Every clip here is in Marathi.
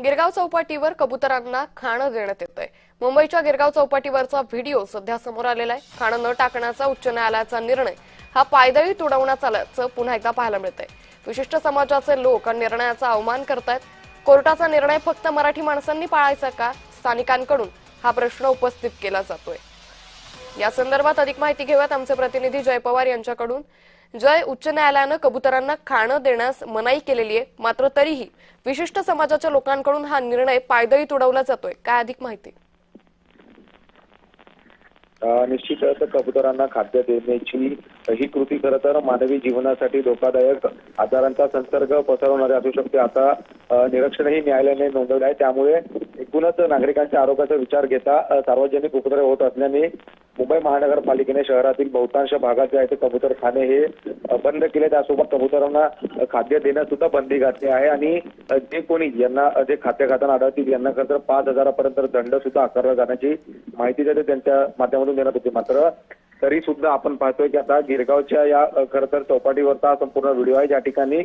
गिरगाव चौपाटीवर कबुतरांना खाणं देण्यात येतंय। मुंबईच्या गिरगाव चौपाटीवरचा व्हिडिओ सध्या समोर आलेला आहे। खाणं न टाकण्याचा उच्च न्यायालयाचा निर्णय हा पायदळी तुडवण्यात आल्याचं पुन्हा एकदा पाहायला मिळतंय। विशिष्ट समाजाचे लोक निर्णयाचा अवमान करतायत। कोर्टाचा निर्णय फक्त मराठी माणसांनी पाळायचा का? स्थानिकांकडून हा प्रश्न उपस्थित केला जातोय। या संदर्भात अधिक माहिती घेऊयात आमचे प्रतिनिधी जय पवार यांच्याकडून। जय, उच्च न्यायालयानं कबुतरांना खाणं देण्यास मनाई केलेली आहे, मात्र तरीही विशिष्ट समाजाच्या लोकांकडून हा निर्णय पायदळी तुडवला जातोय। काय अधिक माहिती? निश्चितच कबुतरांना खाद्य देण्याची ही कृती खरं तर मानवी जीवनासाठी धोकादायक आजारांचा संसर्ग पसरवणारी असू शकते। आता निरीक्षणही न्यायालयाने नोंदवलं आहे। त्यामुळे एकूणच नागरिकांच्या आरोग्याचा विचार घेता सार्वजनिक उपद्रव होत असल्याने मुंबई महानगरपालिकेने शहरातील बहुतांश भागात जे आहे ते कबुतरखाने हे बंद केले। त्यासोबत कबुतरांना खाद्य देण्यास सुद्धा बंदी घातली आहे आणि जे कोणी यांना जे खाद्य खाताना आढळतील यांना खरं तर 5,000पर्यंत दंड सुद्धा आकारला जाण्याची माहिती देते त्यांच्या माध्यमातून देण्यात होती। मात्र तरी सुद्धा आपण पाहतोय की आता गिरगावच्या या खरं तर चौपाटीवरचा हा संपूर्ण व्हिडिओ आहे, ज्या ठिकाणी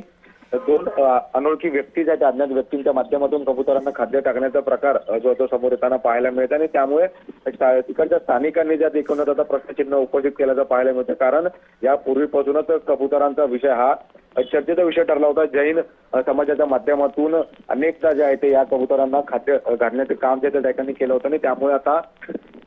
दोन अनोळखी व्यक्ती आहेत, अज्ञात व्यक्तींच्या माध्यमातून कबुतरांना खाद्य टाकण्याचा प्रकार जो समोर येताना पाहायला मिळत आणि त्यामुळे तिकडच्या स्थानिकांनी ज्यात एकूणच आता प्रश्नचिन्ह उपस्थित केल्याचं पाहायला मिळतं। कारण यापूर्वीपासूनच कबुतरांचा विषय हा चर्चेचा विषय ठरला होता। जैन समाजाच्या माध्यमातून अनेकदा जे आहे ते या कबुतरांना खाद्य घालण्याचे काम जे त्या ठिकाणी केलं होतं आणि त्यामुळे आता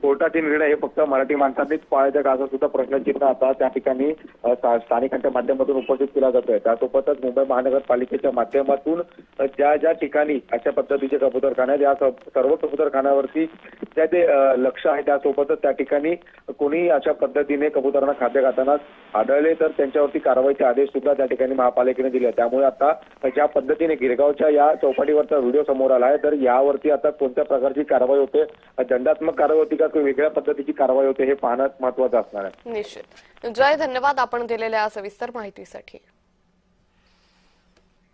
कोर्टाचे निर्णय हे फक्त मराठी माणसांनीच पाळायचे का, असा सुद्धा प्रश्नचिन्ह आता त्या ठिकाणी स्थानिकांच्या माध्यमातून उपस्थित केला जातोय। त्यासोबतच मुंबई महानगरपालिकेच्या माध्यमातून ज्या ज्या ठिकाणी अशा पद्धतीचे कबुतरखाने आहेत, या सर्व कबुतरखान्यावरती ज्या ते लक्ष आहे, त्यासोबतच त्या ठिकाणी कोणी अशा पद्धतीने कबुतरांना खाद्य घालताना आढळले तर त्यांच्यावरती कारवाईचे आदेश सुद्धा त्या ठिकाणी महापालिकेने दिले। त्यामुळे आता ज्या पद्धतीने गिरगावच्या या चौपाटीवरचा व्हिडिओ समोर आला आहे, तर यावरती आता कोणत्या प्रकारची कारवाई होते, दंडात्मक कारवाई होती का वेगळ्या पद्धतीची कारवाई होते, हे पाहणं महत्त्वाचं असणार आहे। निश्चित। जय, धन्यवाद आपण दिलेल्या सविस्तर माहितीसाठी।